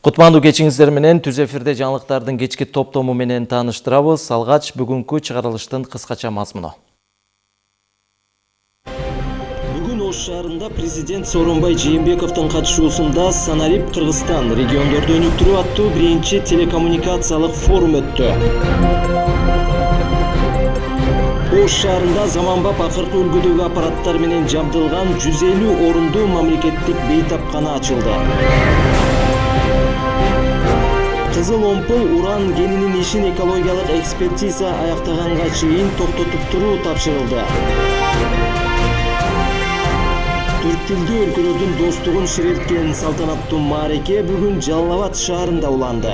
Кутмандуу кечиңиздер менен түз эфирде жаңылыктардын кечки топтому менен тааныштырабыз. Алгач бүгүнкү чыгарылыштын кыскача мазмуну. Бүгүн Ош шаарында президент Сооронбай Жээнбековдун катышуусунда Санарип Кыргызстан региондорду өнүктүрүү аттуу биринчи телекоммуникациялык форум өттү. Ош шаарында заманбап акыркы үлгүдөгү аппараттар менен жабдылган 150 орундуу мамлекеттик бейтапкана ачылды. Кызыл омпол уран кенинин ишин экологиялык экспертиза аяктаганга чейин токтотуп туруу тапшырылды. Түрк тилдүү өлкөлөрдүн достугун ширелткен салтанаттуу маареке бүгүн Жалал Абад шаарында уланды.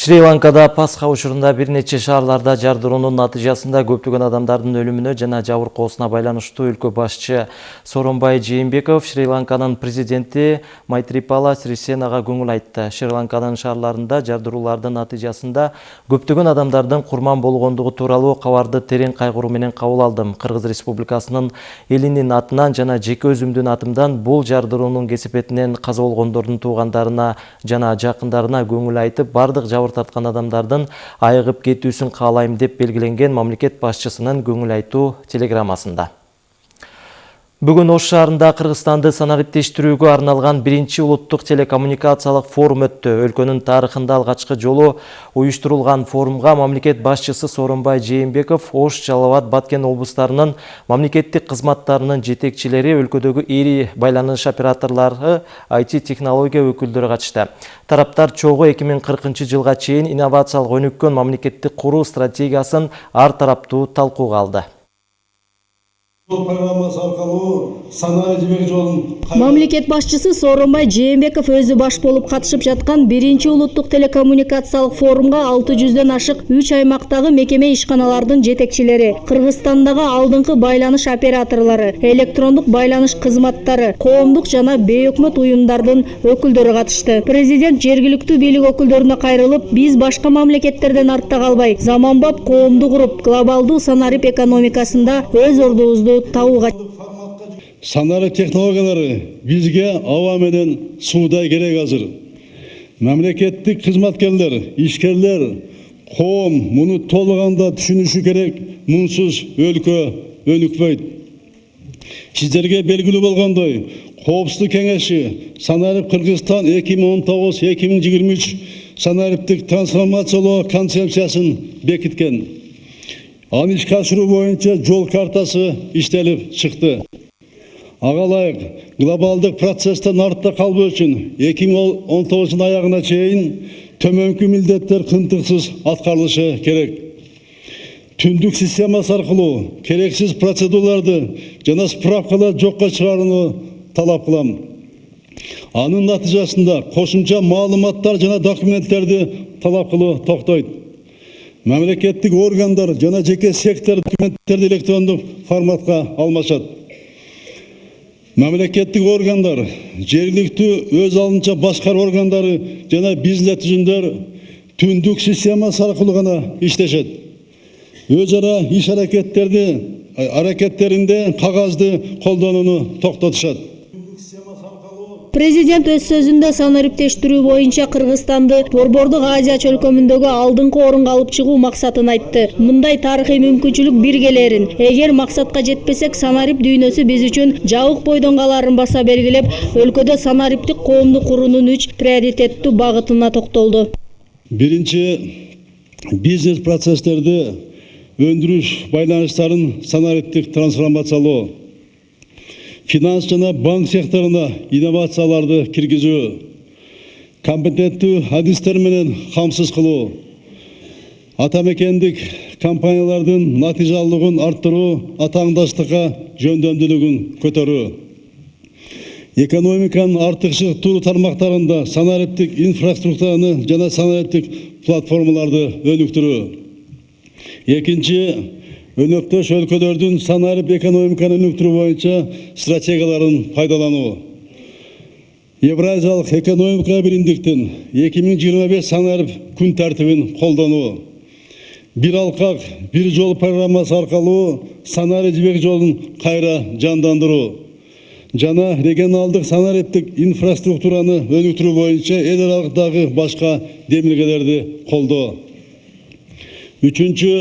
Шри-Ланкада Пасха учурунда бир нече шаарларда жардыруунун натыйжасында көптөгөн адамдардын өлүмүнө жана жабыркоосуна байланыштуу өлкө башчы Сооронбай Жээнбеков Шри-Ланканын президенти Майтрипала Сирисенага көңүл айтты. Шри-Ланканын шаарларында жардыруулардын натыйжасында көптөгөн адамдардын курман болгондугу тууралуу кабарды терең кайгыруу менен кабыл алдым. Кыргыз Республикасынын элинин атынан жана жеке өзүмдүн атымдан бул жардыруунун кесепетинен каза болгондордун туугандарына жана жакындарына көңүл айтып, бардык тарткан адамдардын айыгып кетүүсүн каалайм деп белгиленген мамлекет башчысынын көңүл айтуу телеграммасында. Бүгүн Ош шаарында Кыргызстанды санариптештирүүгө арналган биринчи улуттук телекоммуникациялык форум өттү. Өлкөнүн тарыхында алгачкы жолу уюштурулган форумга мамлекет башчысы Сооронбай Жээнбеков, Ош, Жалал Абад, Баткен облустарынын мамлекеттик кызматтарынын жетекчилери, өлкөдөгү ири байланыш операторлору, IT-технология өкүлдөрү катышты. Тараптар чогуу 2040 жылга чейин инновациялык өнүккөн мамлекеттик куруу стратегиясын ар тараптуу талкууга алды. Мамлекет башчысы Сооронбай Жээнбеков өзү баш болуп катышып жаткан биринчи улуттук телекоммуникациялык форумга 600дөн ашык 3 аймактагы мекеме ишканалардын жетекчилери, Кыргызстандагы алдыңкы байланыш операторлору, электрондук байланыш кызматтары, коомдук жана бейөкмөт уюмдардын өкүлдөрү катышты. Президент жергиликтүү бийлик өкүлдөрүнө кайрылып, биз башка мамлекеттерден артта калбай, заманбап коомду куруп, глобалдуу санарип экономикасында өз ордубузду табууга. Санарип технологиялары бизге аба менен суудай керек азыр. Мамлекеттик кызматкерлер, ишкерлер, коом муну толуганда түшүнүшү керек. Мунсуз өлкө өнүкпөйт. Сиздерге белгилүү болгондой, Коопсуздук кеңеши Санарип Кыргызстан 2019-2023 санариптик трансформациялоо концепциясын бекиткен. Аны ишке ашыруу боюнча жол картасы иштелип чыкты. Ага ылайык глобалдык процесстен артта калбоо үчүн 2019 аягына чейин төмөнкү милдеттер кынтыксыз аткарылышы керек. Түндүк системасы аркылуу керексиз процедураларды жана справкаларды жокко чыгарууну талап кылам. Анын натыйжасында кошумча маалыматтар жана документтерди талап кылуу токтойт. Мамлекеттик органдар жана жеке сектор документтерди электрондук форматка алмашат. Мамлекеттик органдар, жергиликтүү өз алынча башкаруу органдары жана бизнес түзүмдөр түндүк системасы аркылуу гана иштешет. Өз ара иш аракеттеринде кагазды колдонууну токтотушат. Президент өз сөзүндө санариптештирүү боюнча Кыргызстанды Борбордук Азия чөлкөмүндөгү алдыңкы орунга алып чыгуу максатын айтты. Мындай тарыхый мүмкүнчүлүк биргелерин, эгер максатка жетпесек, санарип дүйнөсү биз үчүн жабык бойдон каларын баса белгилеп, өлкөдө санариптик коомду куруунун 3 приоритеттүү багытына токтолду. Биринчи, бизнес процесстерди өндүрүш байланыштарын санариптик трансформациялоо. Финанс жана банк секторуна инновацияларды киргизүү, компетенттүү адистер менен камсыз кылуу, атамекендик компаниялардын натыйжалуулугун арттыруу, атааңдаштыкка жөндөмдүүлүгүн көтөрүү. Экономиканын артыкчылыктуу тармактарында санариптик инфраструктураны жана санариптик платформаларды өнүктүрүү. Экинчи, өнөктөш өлкөлөрдүн санарип экономиканы өнүктүрүү боюнча стратегияларын пайдалануу. Евразиялык экономика биримдиктин 2025 санарип күн тартибин колдонуу. bir алқақ, bir жол программасы арқылы санарип жібек жолын қайра жандандыру жана регионалдық санариптік инфраструктураны өнүктүрүү боюнча эл аралыктагы башка демилгелерди колдоо. Үчүнчү,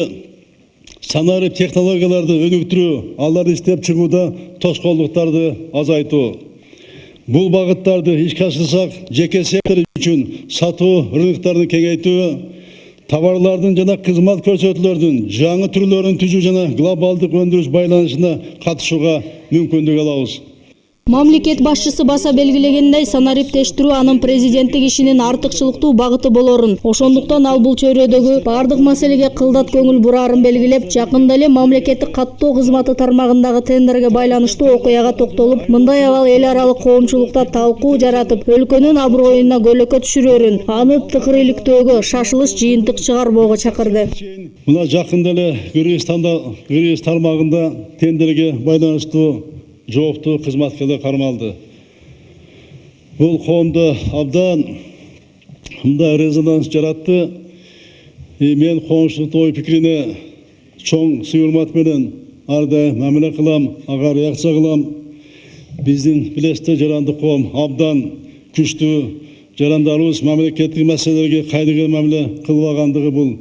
санарип технологияларды өнүктүрүү, аларды иштеп чыгууда тоскоолдуктарды азайтуу. Бул багыттарды ишке ашырсак, жеке сектор үчүн сатуу рыноктарын кеңейтүү, товарлардын жана кызмат көрсөтүүлөрдүн жаңы түрлөрүн түзүү жана глобалдык өндүрүш байланышына катышууга мүмкүндүк алабыз. Мамлекет башчысы баса белгилегендей, санариптештирүү анын президенттик ишинин артыкчылыктуу багыты болорун. Ошондуктан ал бул чөйрөдөгү бардык маселеге кылдат көңүл бурарын белгилеп, жакында эле мамлекеттик каттоо кызматы тармагындагы тендерге байланыштуу окуяга токтолуп, мындай абал эл аралык коомчулукта талкуу жаратып, өлкөнүн аброюна көлөкө түшүрөрүн, аны тыкыр иликтөөгө, шашылыш жыйынтык чыгарбоого чакырды. Мына жакында эле Кыргыз тармагында тендерге байланыштуу жооптуу кызматкерлер кармалды. Бул коомдо абдан мындай резонанс жаратты. Мен коомчулуктун ой пикирине чоң сый-урмат менен ар дайым мамиле кылам, ага реакция кылам. Биздин билесиздер жарандык коом абдан күчтүү, жарандарыбыз мамлекеттик маселелерге кайдыгер мамиле кылбагандыгы бул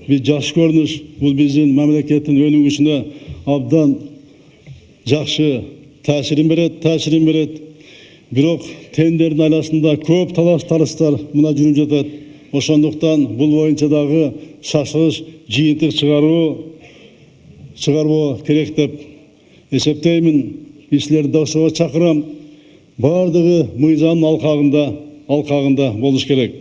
бир жакшы көрүнүш. Бул биздин мамлекеттин өнүгүшүнө абдан жакшы таасирин берет. Бирок тендердин айласында көп талаш-тарыштар мына жүрүп жатат. Ошондуктан бул боюнча дагы шашылыш жыйынтык чыгарбоо керек деп эсептеймин. Силерди ошого чакырам. Бардыгы мыйзамдын алкагында болуш керек.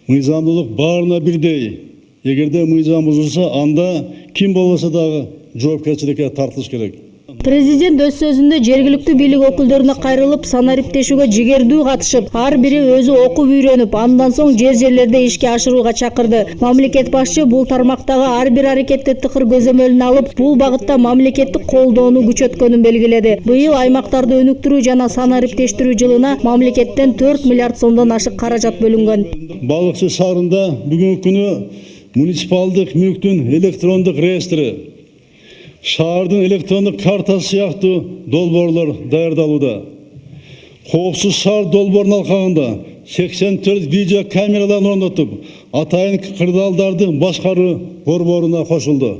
Мыйзамдуулук баарына бирдей. Эгерде мыйзам бузулса, анда ким болбосо дагы жоопкерчиликке тартылыш керек. Президент өз сөзүндө жергиликтүү бийлик өкүлдөрүнө кайрылып, санариптешүүгө жигердүү катышып, ар бири өзү окуп үйрөнүп, андан соң жерлерде ишке ашырууга чакырды. Мамлекет башчы бул тармактагы ар бир аракетти тыкыр көзөмөлүнө алып, бул багытта мамлекеттик колдоону күчөткөнүн белгиледи. Быйыл аймактарды өнүктүрүү жана санариптештирүү жылына мамлекеттен 4 миллиард сомдон ашык каражат бөлүнгөн. Балыкчы шаарында бүгүнкү күнү муниципалдык мүлктүн электрондук реестри, шаардын электрондук картасы сыяктуу долбоорлор даярдалууда. Коопсуз шаар долбоорунун алкагында 84 видео камераларын орнотуп, атайын кырдаалдарды башкаруу борборуна кошулду.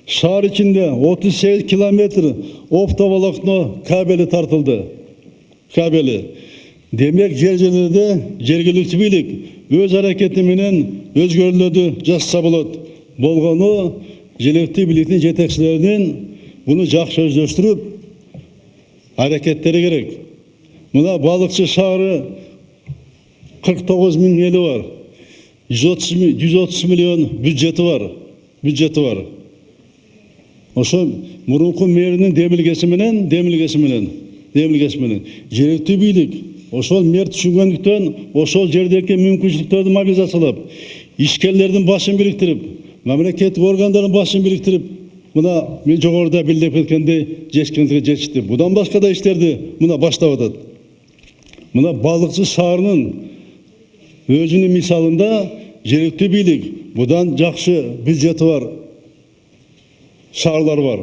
Шаар ичинде 38 километр оптоволокно кабели тартылды. Демек жерлерде жергиликтүү бийлик өз аракети менен өзгөрүүлөрдү жасаса болот. Болгону жергиликтүү бийликтин жетекчилеринин буну жакшы өздөштүрүп аракеттери керек. Мына Балыкчы шаары 49 миң эли бар. 130 миллион бюджети бар. Ошо мурунку мэринин демилгеси менен жергиликтүү бийлик ошол мэр түшүнгөндүктөн ошол жердеги мүмкүнчүлүктөрдү мобилизациялап, ишкерлердин башын бириктирип, мамлекеттик органдардын башын бириктирип, мына мен жогоруда билдирип кеткендей жетишти. Будан башка да иштерди мына баштап атат. Мына Балыкчы шаарынын өзүнүн мисалында жергиликтүү бийлик будан жакшы бюджети бар шаарлар бар.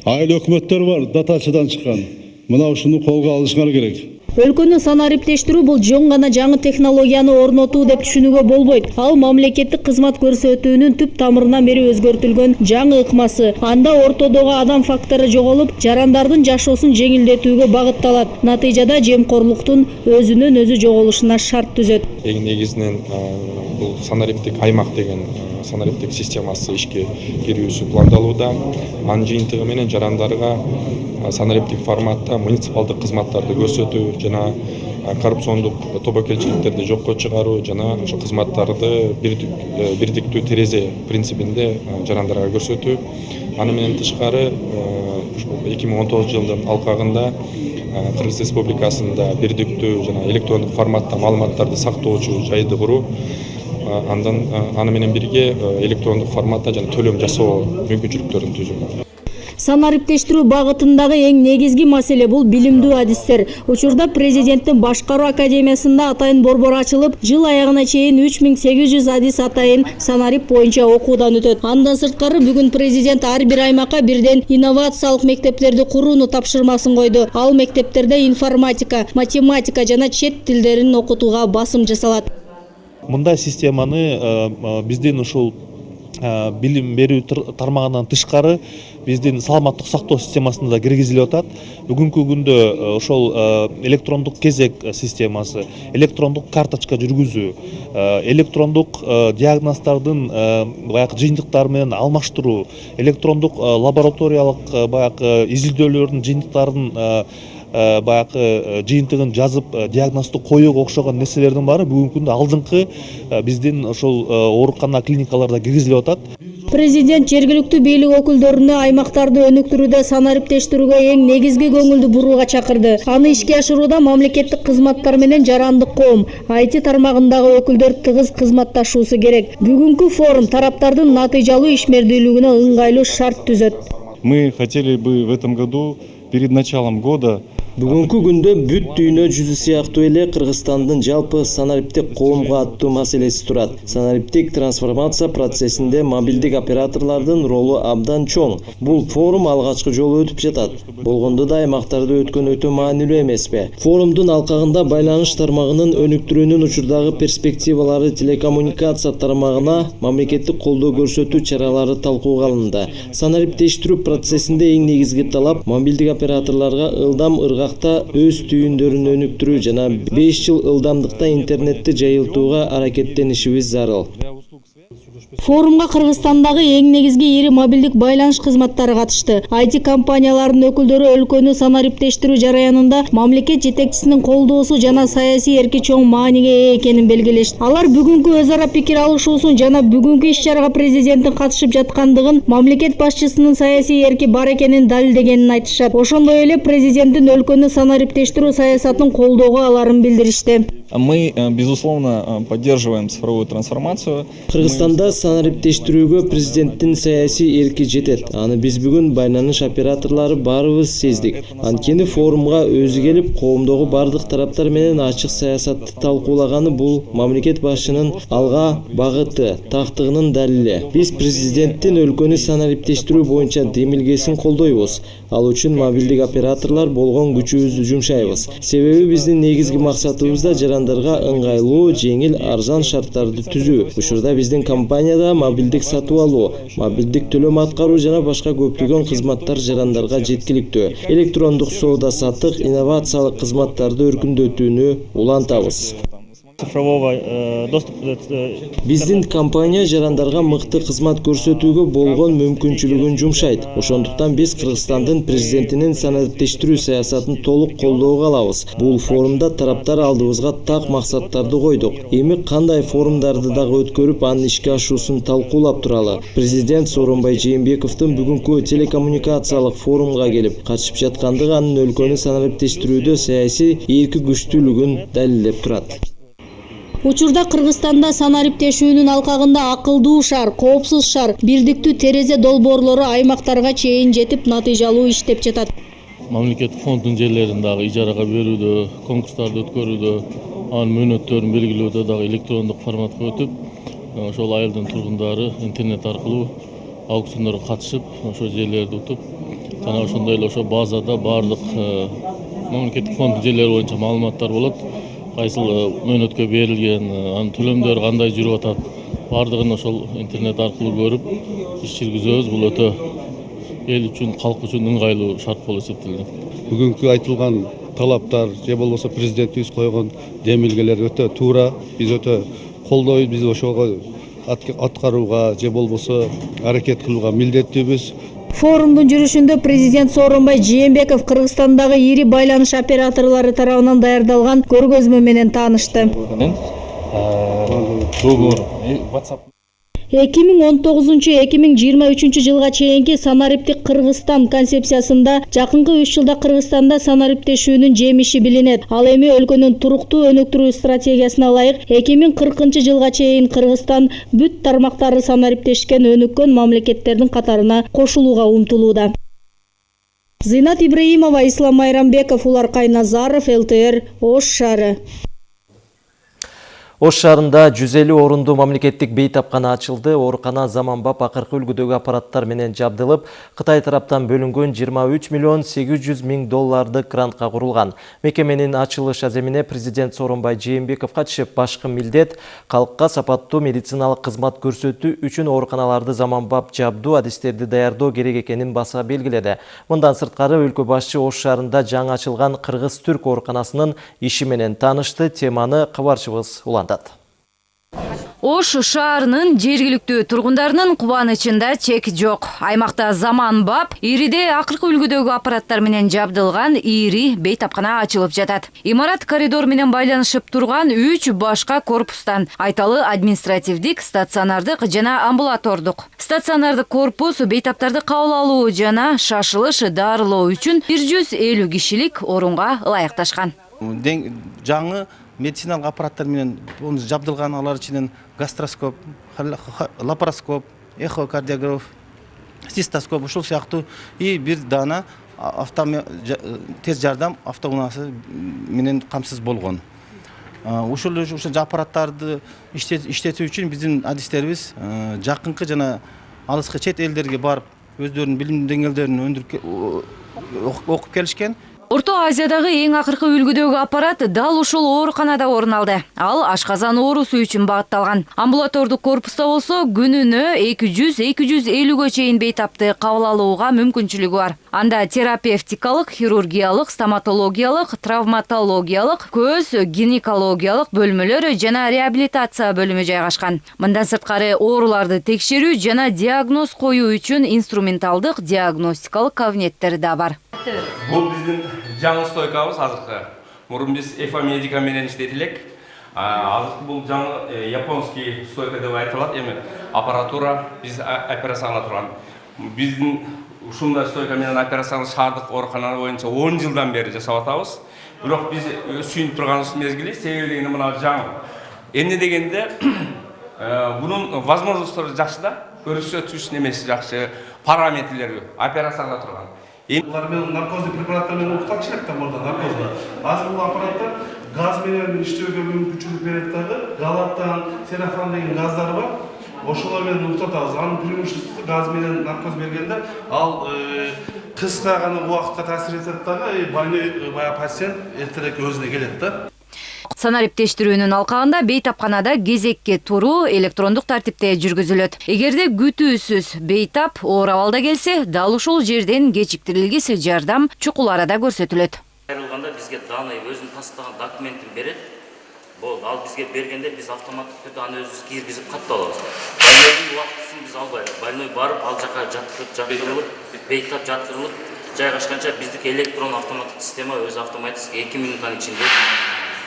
Айыл өкмөттөр бар, дотациyaдан чыккан. Мына ушуну колго алышыңар керек. Өлкөнү санариптештирүү бул жөн гана жаңы технологияны орнотуу деп түшүнүүгө болбойт. Ал мамлекеттик кызмат көрсөтүүнүн түп тамырынан бери өзгөртүлгөн жаңы ыкмасы. Анда ортодогу адам фактору жоголуп, жарандардын жашоосун жеңилдетүүгө багытталат. Натыйжада жемкорлуктун өзүнөн өзү жоголушуна шарт түзөт. Негизинен бул санариптик аймак деген санариптик системасы ишке кирүүсү пландалууда. Анын жыйынтыгы менен жарандарга санариптик форматта муниципалдык кызматтарды көрсөтүү жана коррупциондук тобокелчиликтерди жокко чыгаруу жана ошо кызматтарды бирдиктүү терезе принцибинде жарандарга көрсөтүү. Аны менен тышкары 2019 жылдын алкагында Кыргыз Республикасында бирдиктүү жана электрондук форматта маалыматтарды сактоочу жайды куруу, аны менен бирге электрондук форматта жана төлөм жасоо мүмкүнчүлүктөрүн түзүү. Санариптештирүү багытындагы эң негизги маселе бул билимдүү адистер. Учурда президенттин башкаруу академиясында атайын борбор ачылып, жыл аягына чейин 3800 адис атайын санарип боюнча окуудан өтөт. Андан сырткары бүгүн президент ар бир аймакка бирден инновациялык мектептерди курууну тапшырмасын койду. Ал мектептерде информатика, математика жана чет тилдерин окутууга басым жасалат. Мындай системаны биздин ушул билим берүү тармагынан тышкары биздин саламаттык сактоо системасына да киргизилип атат. Бүгүнкү күндө ошол электрондук кезек системасы, электрондук карточка жүргүзүү, электрондук диагноздардын баягы жыйынтыктары менен алмаштыруу, электрондук лабораториялык баягы изилдөөлөрдүн жыйынтыктарын баягы жыйынтыгын жазып диагнозду коюуга окшогон нерселердин баары бүгүнкү күндө алдыңкы биздин ошол оорукана клиникаларда киргизилип атат. Президент жергиликтүү бийлик өкүлдөрүнө аймактарды өнүктүрүүдө санариптештирүүгө эң негизги көңүлдү бурууга чакырды. Аны ишке ашырууда мамлекеттик кызматтар менен жарандык коом, IT тармагындагы өкүлдөр тыгыз кызматташуусу керек. Бүгүнкү форум тараптардын натыйжалуу ишмердүүлүгүнө ыңгайлуу шарт түзөт. Мы хотели бы в этом году перед началом года Бүгүнкү күндө бүт дүйнө жүзү сыяктуу эле Кыргызстандын жалпы санариптик коомго аттуу маселеси турат. Санариптик трансформация процессинде мобилдик операторлордун ролу абдан чоң. Бул форум алгачкы жолу өтүп жатат. Болгондо да аймактарды өткөн өтө маанилүү эмеспи? Форумдун алкагында байланыш тармагынын өнүктүрүүнүн учурдагы перспективалары, телекоммуникация тармагына мамлекеттик колдоо көрсөтүү чаралары талкууга алынды. Санариптештирүү процессинде эң негизги талап мобилдик операторлорго ылдам өз түйүндөрүн өнүктүрүү жана 5 жыл ылдамдыкта интернетти жайылтууга аракеттенишибиз зарыл. Форумга Кыргызстандагы эң негизги ири мобилдик байланыш кызматтары катышты. IT компанияларынын өкүлдөрү өлкөнү санариптештирүү жараянында мамлекет жетекчисинин колдоосу жана саясий эрки чоң мааниге ээ экенин белгилешти. Алар бүгүнкү өз ара пикир алышуусун жана бүгүнкү иш-чарага президенттин катышып жаткандыгын, мамлекет башчысынын саясий эрки бар экенин далилдегенин айтышат. Ошондой эле президенттин өлкөнү санариптештирүү саясатын колдоого аларын билдиришти. Мы, безусловно, поддерживаем цифровую трансформацию. Кыргызстанда санариптештирүүгө президенттин саясий эрки жетет. Аны биз бүгүн байланыш операторлору баарыбыз сездик. Анткени форумга өзү келип, коомдогу бардык тараптар менен ачык саясатты талкуулаганы бул мамлекет башчынын алга багыты, тактыгынын далили. Биз президенттин өлкөнү санариптештирүү боюнча демилгесин колдойбуз. Ал үчүн мобилдик операторлор болгон күчүбүздү жумшайбыз. Себеби биздин негизги максатыбыз да жарандарга ыңгайлуу, жеңил, арзан шарттарды түзүү. Учурда биздин компанияда мобилдик сатып алуу, мобилдик төлөм аткаруу жана башка көптөгөн кызматтар жарандарга жеткиликтүү. Электрондук соода саттык, инновациялык кызматтарды өркүндөтүүнү улантабыз. Биздин компания жарандарга мыкты кызмат көрсөтүүгө болгон мүмкүнчүлүгүн жумшайт. Ошондуктан биз Кыргызстандын президентинин санариптештирүү саясатын толук колдоого алабыз. Бул форумда тараптар алдыбызга так максаттарды койдук. Эми кандай форумдарды дагы өткөрүп, анын ишке ашуусун талкуулап туралы. Президент Сооронбай Жээнбековдун бүгүнкү телекоммуникациялык форумга келип катышып жаткандыгы анын өлкөнү санариптештирүүдө саясий эрки күчтүүлүгүн далилдеп турат. Учурда Кыргызстанда санариптешүүнүн алкагында акылдуу шаар, коопсуз шаар, бирдиктүү терезе долбоорлору аймактарга чейин жетип натыйжалуу иштеп жатат. Мамлекеттик фонддун жерлерин дагы ижарага берүүдө, конкурстарды өткөрүүдө, анын мөөнөттөрүн белгилөөдө дагы электрондук форматка өтүп, ошол айылдын тургундары интернет аркылуу аукциондорго катышып, ошол жерлерди утуп, жана ошондой эле ошо базада баардык мамлекеттик фонддун жерлери боюнча маалыматтар болот. Кайсыл мөөнөткө берилген, анын төлөмдөрү кандай жүрүп атат, баардыгын ошол интернет аркылуу көрүп, иш жүргүзөбүз. Бул өтө эл үчүн, калк үчүн ыңгайлуу шарт болуп эсептелет. Бүгүнкү айтылган талаптар же болбосо президентибиз койгон демилгелер өтө туура. Биз өтө колдойбуз, биз ошого аткарууга же болбосо аракет кылууга милдеттүүбүз. Форумдун жүрүшүндө президент Сооронбай Жээнбеков Кыргызстандагы ири байланыш операторлору тарабынан даярдалган көргөзмө менен таанышты. 2019-2023 жылга чейинки санариптик Кыргызстан концепциясында жакынкы 3 жылда Кыргызстанда санариптешүүнүн жемиши билинет. Ал эми өлкөнүн туруктуу өнүктүрүү стратегиясына ылайык 2040 жылга чейин Кыргызстан бүт тармактары санариптешкен өнүккөн мамлекеттердин катарына кошулууга умтулууда. Зинат Ибраимова, Ислам Майрамбеков, Уларкай Назаров, ЛТР, Ош шары. Ош шаарында 150 орунду мамлекеттик бейтапкана ачылды. Оорукана заманбап акыркы үлгүдөгү аппараттар менен жабдылып, Кытай тараптан бөлүнгөн 23 миллион 800 миң доллардык грантка курулган. Мекеменин ачылыш аземине президент Сооронбай Жээнбеков катышып, башкы милдет калкка сапаттуу медициналык кызмат көрсөтүү үчүн ооруканаларды заманбап жабдуу адистерди даярдоо керек экенин баса белгиледи. Мындан сырткары өлкө башчы Ош шаарында жаңы ачылган кыргыз-түрк ооруканасынын иши менен таанышты. Теманы кабарчыбыз улантат. Ош шаарынын жергиликтүү тургундарынын кубанычында чек жок. Аймакта заманбап, ириде акыркы үлгүдөгү аппараттар менен жабдылган ири бейтапкана ачылып жатат. Имарат коридор менен байланышып турган 3 башка корпустан айталы административдик, стационардык жана амбулатордук. Стационардык корпус бейтаптарды кабыл алуу жана шашылыш дарылоо үчүн 150 кишилик орунга ылайыкташкан. Жаңы медициналык аппараттар менен жабдылган, алар ичинен гастроскоп, лапароскоп, эхокардиограф, цистоскоп ушул сыяктуу и бир дана тез жардам автоунаасы менен камсыз болгон. Ушул аппараттарды иштетүү үчүн биздин адистерибиз жакынкы жана алыскы чет элдерге барып, өздөрүнүн билим деңгээлдерин окуп келишкен. Орто Азиядагы эң акыркы үлгүдөгү аппарат дал ушул ооруканада орун алды. Ал ашказан оорусу үчүн багытталган. Амбулатордук корпуста болсо күнүнө 200-250 чейин бейтапты кабыл алууга мүмкүнчүлүгү бар. Анда терапевтикалык, хирургиялык, стоматологиялык, травматологиялык, көз, гинекологиялык бөлмөлөр жана реабилитация бөлүмү жайгашкан. Мындан сырткары ооруларды текшерүү жана диагноз коюу үчүн инструменталдык диагностикалык кабинеттер да бар. Бул биздин жаңы стойкабыз азыркы. Мурун биз Эфомедика менен иштетилек. Азыркы бул жаңы японский стойка деп айтылат. Эми аппаратура биз операцияга турган. Биздин ушундай стойка менен операцияны шаардык оорукана боюнча 10 жылдан бери жасап атабыз. Бирок биз сүйүнүп турганыбыз мезгили, себеби дегенде мына жаңы. Эмне дегенде бунун возможносттору жакшы да, көрсөтүүчү немеси жакшы, параметрлери операцияга турган. Булар менен наркоздук препараттар менен укуттак кишилек мурда наркозда. Азыр бул аппараттар газ менен иштөөгө мүмкүнчүлүк берет дагы. Галаттан, серафан деген газдары бар. Ошолор менен укутабыз. Анын преимуществосу газ менен наркоз бергенде ал кыска гана убакытка таасир этет дагы, больной пациент эртерээк өзүнө келет да. Санариптештирүүнүн алкагында бейтапканада кезекке туруу электрондук тартипте жүргүзүлөт. Эгерде күтүүсүз бейтап оор абалда келсе, дал ушул жерден кечиктирилгис жардам чукул арада көрсөтүлөт. Айрылганда бизге данный өзүнүн тастаган документин берет. Ал бизге бергенде биз автоматтык түрдө аны өзүбүз киргизип каттап алабыз. Больнойдун убактысын биз албайбыз. Больной барып ал жака жаткырылып, бейтап жаткырылып, жайгашканча биздики электрон автоматтык система өзү автоматически 2 минуттан ичинде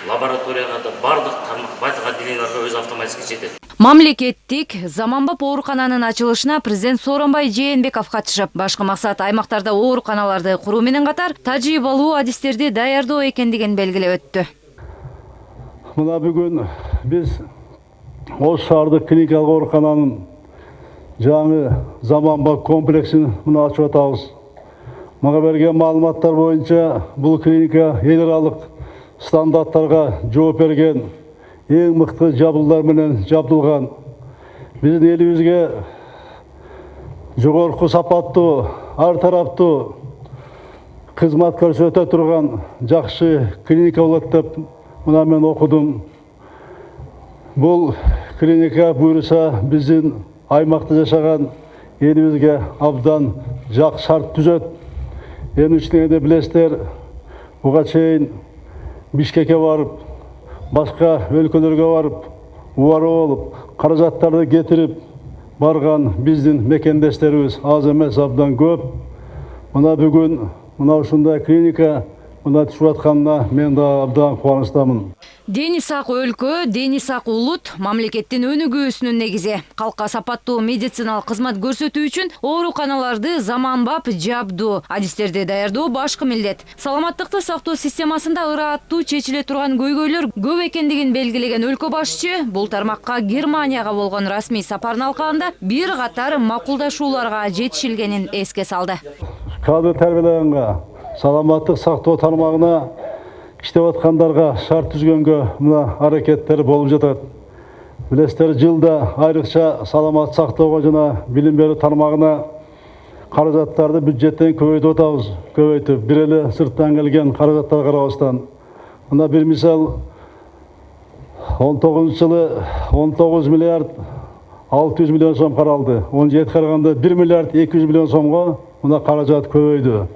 лабораторияга да бардык тармак бардык отделенияларга өзү автоматически жетет. Мамлекеттик заманбап оорукананын ачылышына президент Сооронбай Жээнбеков катышып, башкы максат аймактарда ооруканаларды куруу менен катар тажрыйбалуу адистерди даярдоо экендигин белгилеп өттү. Мына бүгүн биз Ош шаардык клиникалык оорукананын жаңы заманбап комплексин мына ачып атабыз. Мага берген маалыматтар боюнча бул клиника эл аралык стандарттарга жооп берген, эң мыкты жабдуулар менен жабдылган. Биздин элибизге жогорку сапаттуу, ар тараптуу кызмат көрсөтө турган жакшы клиника болот деп мына мен окудум. Бул клиника буюрса биздин аймакта жашаган элибизге абдан жакшы шарт түзөт. Эми ичинде билесиздер, буга чейин Бишкекке барып, башка өлкөлөргө барып, убарып алып, каражаттарды кетирип барган биздин мекендештерибиз аз эмес, абдан көп. Мына бүгүн мына ушундай клиника мына түшүп атканына мен да абдан кубанычтамын. Дени сак өлкө, дени сак улут мамлекеттин өнүгүүсүнүн негизи. Калкка сапаттуу медициналык кызмат көрсөтүү үчүн ооруканаларды заманбап жабдуу, адистерди даярдоо башкы милдет. Саламаттыкты сактоо системасында ырааттуу чечиле турган көйгөйлөр көп экендигин белгилеген өлкө башчы бул тармакка Германияга болгон расмий сапардын алкагында бир катар макулдашууларга жетишилгенин эске салды. кадр тәрбиелегенге, саламаттык сактоо тармагына иштеп аткандарга шарт түзгөнгө мына аракеттер болуп жатат. Билесиздер, жылда айрыкча саламат сактоого жана билим берүү тармагына каражаттарды бюджеттен көбөйтүп атабыз. Көбөйтүп, бир эле сырттан келген каражаттар карабастан. Мына бир мисал 19 жылы 19 миллиард 600 миллион сом каралды. 17 караганда 1 миллиард 200 миллион сомго мына каражат көбөйдү.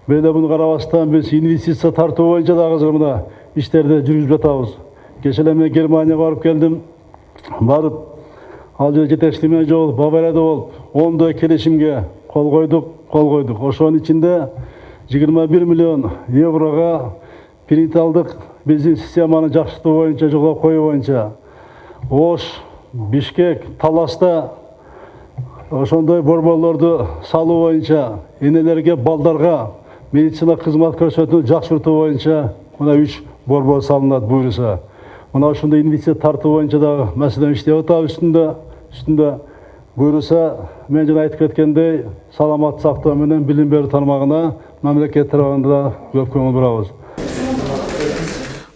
Бейле буну карабастан биз инвестиция тартуу боюнча дагы мына иштерди жүргүзүп жатабыз. Кеше эле мен Германияга барып келдим. Барып, ал жерде жетекчиликтер жолуп, Баварияда болуп, 10 келишимге кол койдук. Ошонун ичинде 21 миллион еврого перинаталдык биздин системаны жакшыртуу боюнча, жолго коюу боюнча. Ош, Бишкек, Таласта ошондой борборлорду салуу боюнча, энелерге, балдарга медицина кызмат көрсөтүүнү жакшыртуу боюнча мына 3 борбор салынат буюрса. Мына ошондой инвестиция тартуу боюнча дагы маселе иштеп атабыз үстүндө. Буюрса, мен жана айтып кеткендей, саламат сактоо менен билим берүү тармагына мамлекет тарабында көп көңүл бурабыз.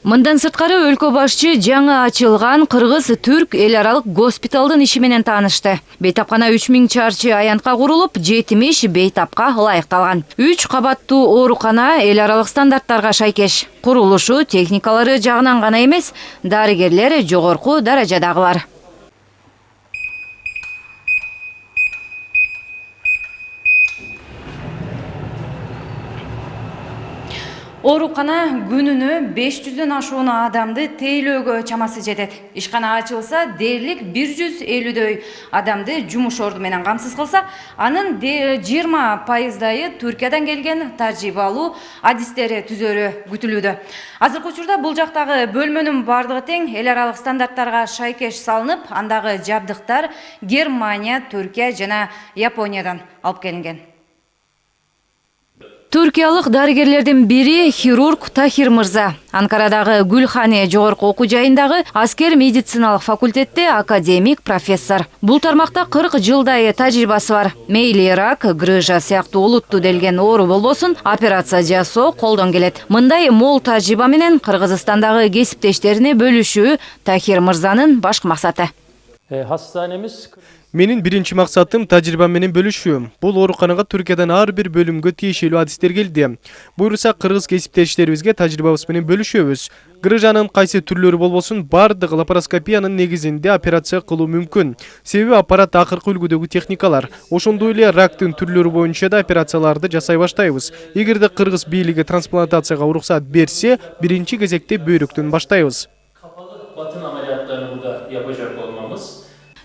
Мындан сырткары өлкө башчы жаңы ачылган кыргыз-түрк эл аралык госпиталдын иши менен таанышты. Бейтапкана 3000 чарчы аянтка курулуп, 70 бейтапка ылайыкталган. 3 кабаттуу оорукана эл аралык стандарттарга шайкеш. Курулушу, техникалары жагынан гана эмес, дарыгерлер жогорку даражадагылар. Оорукана күнүнө 500дөн ашуун адамды тейлөөгө чамасы жетет. Ишкана ачылса, дээрлик 150дөй адамды жумуш орду менен камсыз кылса, анын 20%дайы Түркиядан келген тажрыйбалуу адистери түзөрү күтүлүүдө. Азыркы учурда бул жактагы бөлмөнүн бардыгы тең эл аралык стандарттарга шайкеш салынып, андагы жабдыктар Германия, Түркия жана Япониядан алып келинген. Түркиялык дарыгерлердин бири хирург Тахир Мырза. Анкарадагы Гүлхане жогорку окуу жайындагы аскер медициналык факультетте академик профессор. Бул тармакта 40 жылдай тажрыйбасы бар. Мейли рак, грыжа сыяктуу олуттуу делген оору болбосун, операция жасоо колдон келет. Мындай мол тажрыйба менен Кыргызстандагы кесиптештерине бөлүшүү Тахир Мырзанын башкы максаты. Менин биринчи максатым тажрыйба менен бөлүшүү. Бул ооруканага Түркиядан ар бир бөлүмгө тиешелүү адистер келди. Буюрса кыргыз кесиптештерибизге тажрыйбабыз менен бөлүшөбүз. Грыжанын кайсы түрлөрү болбосун, бардык лапароскопиянын негизинде операция кылуу мүмкүн. Себеби аппарат акыркы үлгүдөгү техникалар. Ошондой эле рактын түрлөрү боюнча да операцияларды жасай баштайбыз. Эгерде кыргыз бийлиги трансплантацияга уруксат берсе, биринчи кезекте бөйрөктөн баштайбыз.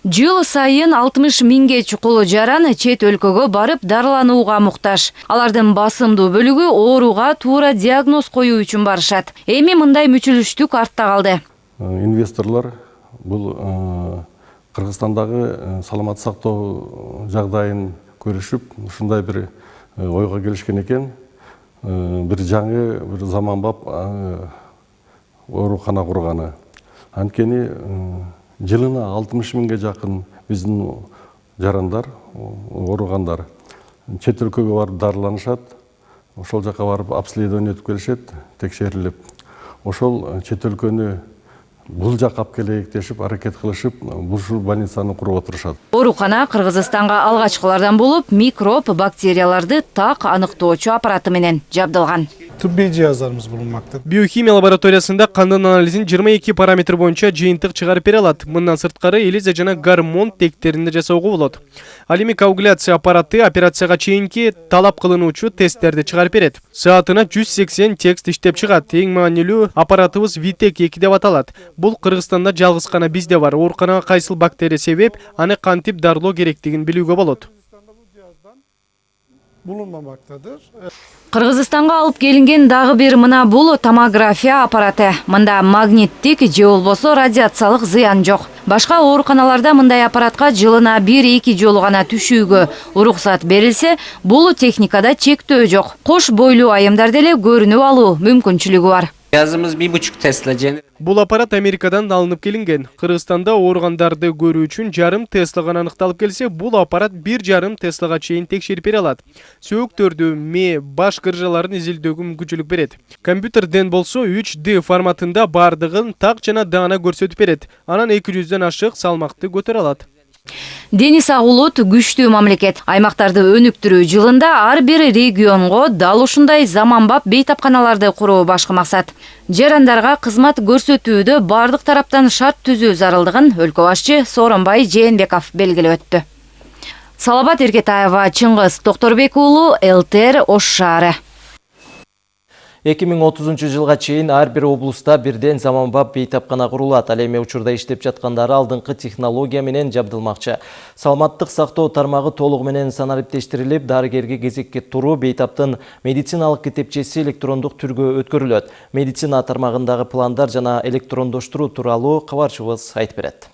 Жыл сайын 60 миңге чукул жаран чет өлкөгө барып дарыланууга муктаж. Алардын басымдуу бөлүгү ооруга туура диагноз коюу үчүн барышат. Эми мындай мүчүлүштүк артта калды. Инвесторлор бул Кыргызстандагы саламат сактоо жагдайын көрүшүп, ушундай бир ойго келишкен экен. Бир жаңы, бир заманбап оорукана курганы. Анткени жылына 60 миңге жакын биздин жарандар, ооругандар чет өлкөгө барып дарыланышат. Ошол жака барып обследование өтүп келишет, текшерилип. Ошол чет өлкөнү бул жака алып келейик дешип, аракет кылышып, ушул больницаны куруп отурушат. Оорукана Кыргызстанга алгачкылардан болуп, микроб, бактерияларды так аныктоочу аппараты менен жабдылган. Tıbbi cihazlarımız bulunmaktadır. Биохимия лабораториясында кандын анализин 22 параметр боюнча жыйынтык чыгарып бере алат. Мындан сырткары элиза жана гормон тектеринде жасоого болот. Ал эми коагуляция аппараты операцияга чейинки талап кылынуучу тесттерди чыгарып берет. Саатына 180 текст иштеп чыгат. Эң маанилүү аппаратыбыз Витек 2 деп аталат. Бул Кыргызстанда жалгыз гана бизде бар. Ооруканага кайсыл бактерия себеп, аны кантип дарылоо керектигин билүүгө болот. Bulunmamaktadır. Кыргызстанга алып келинген дагы бир мына бул томография аппараты. Мында магниттик же болбосо радиациялык зыян жок. Башка ооруканаларда мындай аппаратка жылына 1-2 жолу гана түшүүгө уруксат берилсе, бул техникада чектөө жок. Кош бойлуу айымдар деле көрүнүп алуу мүмкүнчүлүгү бар. Cihazımız 1,5 Tesla. Бул аппарат Америкадан алынып келинген. Кыргызстанда ооругандарды көрүү үчүн жарым Теслага аныкталып келсе, бул аппарат 1,5 Теслага чейин текшерип бере алат. Сөөктөрдү, баш кыржаларын изилдөөгө мүмкүнчүлүк берет. Компьютерден болсо 3D форматында бардыгын так жана даана көрсөтүп берет. Анан 200дөн ашык салмакты көтөрө алат. Дени сак улут күчтүү мамлекет. Аймактарды өнүктүрүү жылында ар бир регионго дал ушундай заманбап бейтапканаларды куруу башкы максат. Жарандарга кызмат көрсөтүүдө бардык тараптан шарт түзүү зарылдыгын өлкө башчы Сооронбай Жээнбеков белгилеп өттү. Салабат Эркетаева, Чыңгыз Токторбек уулу, ЛТР Ош шаары. 2030 жылга чейин ар бир облуста бирден заманбап бейтапкана курулат. Ал эми учурда иштеп жаткандары алдыңкы технология менен жабдылмакчы. Саламаттык сактоо тармагы толугу менен санариптештирилип, дарыгерге кезекке туруу бейтаптын медициналык китепчеси электрондук түргө өткөрүлөт. Медицина тармагындагы пландар жана электрондоштуруу тууралуу кабарчыбыз айтып берет.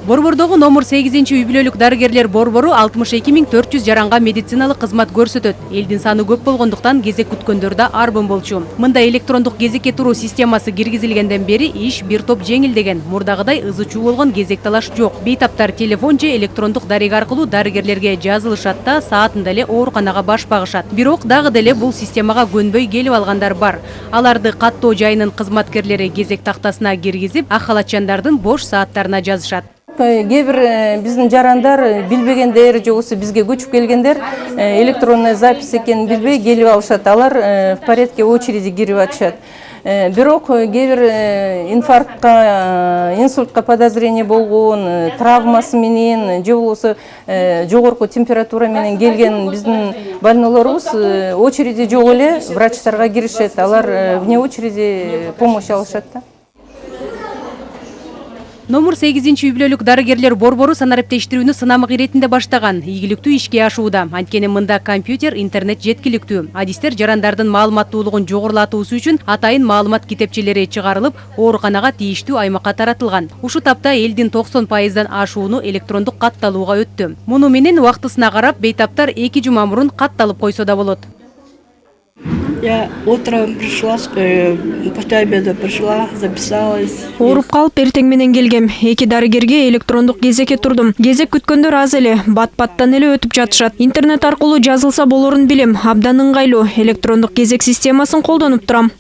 Борбордогу номер 8-үй бүлөлүк дарыгерлер борбору 62400 жаранга медициналык кызмат көрсөтөт. Элдин саны көп болгондуктан кезек күткөндөр да арбын болчу. Мында электрондук кезекке туруу системасы киргизилгенден бери иш бир топ жеңилдеген. Мурдагыдай ызы-чуу болгон кезек талаш жок. Бейтаптар телефон же электрондук дарек аркылуу дарыгерлерге жазылышат да саатында эле ооруканага баш багышат. Бирок дагы деле бул системага көнбөй келип алгандар бар. Аларды каттоо жайынын кызматкерлери кезек тактасына киргизип, ак халатчандардын бош сааттарына жазышат. Кээ бир биздин жарандар билбегендер же болбосо бизге көчүп келгендер электронный запись экенин билбей келип алышат. Алар в порядке очереди кирип атышат. Бирок кээ бир инсультка подозрение болгон, травмасы менен же болбосо жогорку температура менен келген биздин больнойлорубуз очереди жок эле врачтарга киришет. Алар вне очереди помощь алышат да. Номер 8-үй бүлөлүк дарыгерлер борбору санариптештирүүнү сынамык иретинде баштаган. Ийгиликтүү ишке ашууда. Анткени мында компьютер, интернет жеткиликтүү. Адистер жарандардын маалыматтуулугун жогорулатуусу үчүн атайын маалымат китепчелери чыгарылып, ооруканага тийиштүү аймакка таратылган. Ушу тапта элдин 90%дан ашууну электрондук катталууга өттү. Муну менен убактысына карап бейтаптар 2 жума мурун катталып койсо да болот. Я утром пришла, после обеда пришла, записалась. Ооруп калып эртең менен келгем. 2 дарыгерге электрондук кезекке турдум. Кезек күткөндөр аз эле, бат-баттан эле өтүп жатышат. Интернет аркылуу жазылса болорун билем. Абдан ыңгайлуу. Электрондук кезек системасын колдонуп турам.